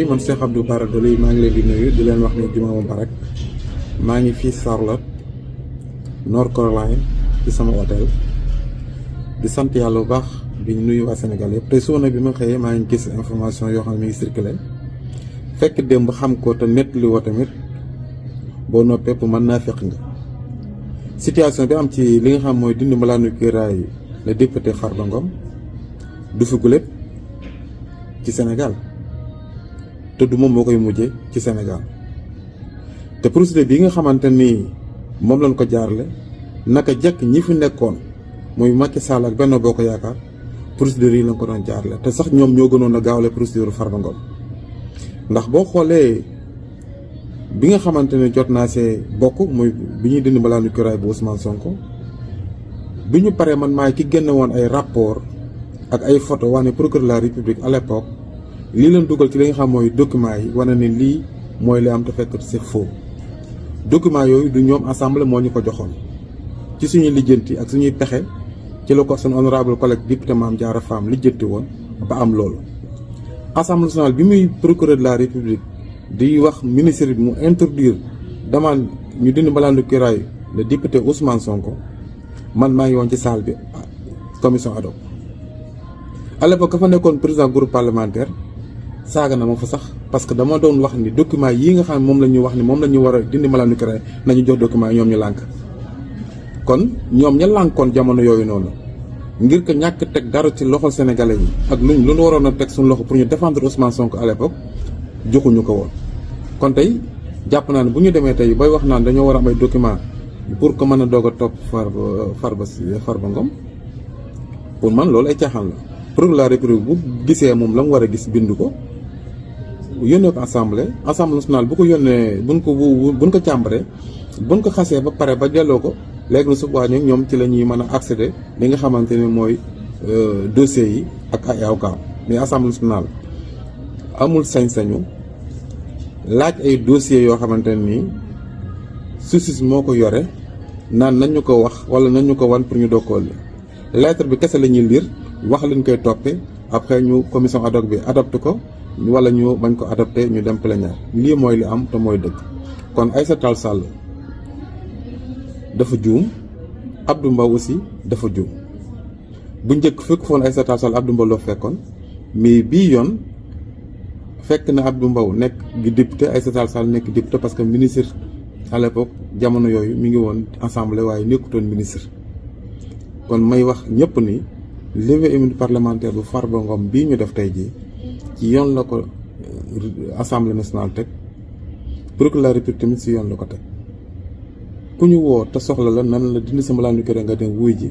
man Cheikh Abdou Bara Dolly maa ngi leen di nuyu di leen wax ni juma mubarak maa ngi fii Charlotte North Carolina ci sama hôtel di sant yàlla bu baax di nuyu waa Sénégal yëpp tey suba nag bi ma xëyee maa ngi gis information yoo xam ne mi ngi circulé fekk démb xam ko te nettali woo tamit boo noppee pour mën naa fekk nga situation bi am ci li nga xam mooy dindi malaanu kiiraay le député Farba Ngom du fi guléet ci Sénégal te du moom moo koy mujjee ci Sénégal te procédure bi nga xamante ni moom lañ ko jaarale naka jekk ñi fi nekkoon muy Macky Sall ak Benno Bokk Yaakaar procédure yi lañ ko doon jaarale te sax ñoom ñoo gënoon a gaawale procédure Farba Ngom ndax boo xoolee bi nga xamante ne jot naa see bokk muy bi ñuy dindi mbalaanu kiiraay bu Ousmane Sonko bi ñu paree man maay ki génne woon ay rapport ak ay photo wane procureur de la République à l'époque lii leen dugal ci li nga xam mooy document yi wane ne lii mooy li am te fekk c'est faux document yooyu du ñoom assemblée moo ñu ko joxoon ci suñuy lijjanti ak suñuy pexe ci la ko seen honorable collègue député Mame Diarra Fam lijjanti woon ba am loolu. Assemblée nationale bi muy procureur de la République di wax ministre bi mu introduire demande ñu dindi mbalaanu kiiraay le député Ousmane Sonko man maa ngi woon ci salle bi commission ad hoc à l'époque ka fa nekkoon président groupe parlementaire saaga na ma fa sax parce que dama doon wax ni document yi nga xam ne moom la ñu wax ni moom la ñu war a dindi mbalaanu kiiraay nañu jox document yi ñoom ñu lànk kon ñoom ña lànkoon jamono yooyu noonu ngir ko ñàkk teg dara ci loxol sénégalais yi ak lu ñu waroon a teg suñu loxo pour ñu défendre Ousmane Sonko à l'époque joxuñu ko woon. kon tey jàpp naa ne bu ñu demee tey booy wax naan dañoo war a am ay document pour que mën a doog a topp Farba Ngom pour man loolu ay caaxaan la. pour la République bu gisee moom la mu war a gis bind ko yónnee ko assemblée nationale bu ko yónnee buñ ko càmbaree buñ ko xasee ba pare ba delloo ko léegi su boobaa ñoom ci la ñuy mën a accéder li nga xamante ne mooy dossiers yi ak ay awkaam mais assemblée nationale amul sañ-sañu laaj ay dossiers yoo xamante ne nii justice moo ko yore naan nañu ko wax wala nañu ko wan pour ñu doog lettre bi kese la ñuy lire wax lañ koy toppee après ñu commission ad hoc bi adopté ko wala ñu bañ ko adopté ñu dem plénière lii mooy li am te mooy dëgg kon Aïssata Tall Sall dafa juum Abdou Mbow aussi dafa juum bu njëkk fekk foon Aïssata Tall Sall Abdou Mbow loo fekkoon mais bii yoon fekk na Abdou Mbow nekk di député Aïssata Tall Sall nekk député parce que ministre à l'époque jamono yooyu mi ngi woon assemblée waaye nekkutoon ministre kon may wax ñëpp ni levée immunité parlementaire bu Farba Ngom bii ñu def tey jii ci yoon la ko assemblée nationale teg procureur de la République tamit si yoon la ko teg ku ñu woo te soxla la nan la dindi sa mbalaanu kiiraay nga dem wuy ji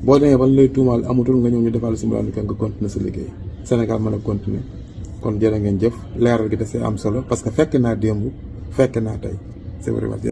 boo demee ban lay tuumaal amatul nga ñëw ñu defal sa mbalaanu kiiraay nga continuer sa liggéey Sénégal mën a continuer kon jërë ngeen jëf leeral gi da see am solo parce que fekk naa démb fekk naa tey c'est vrai.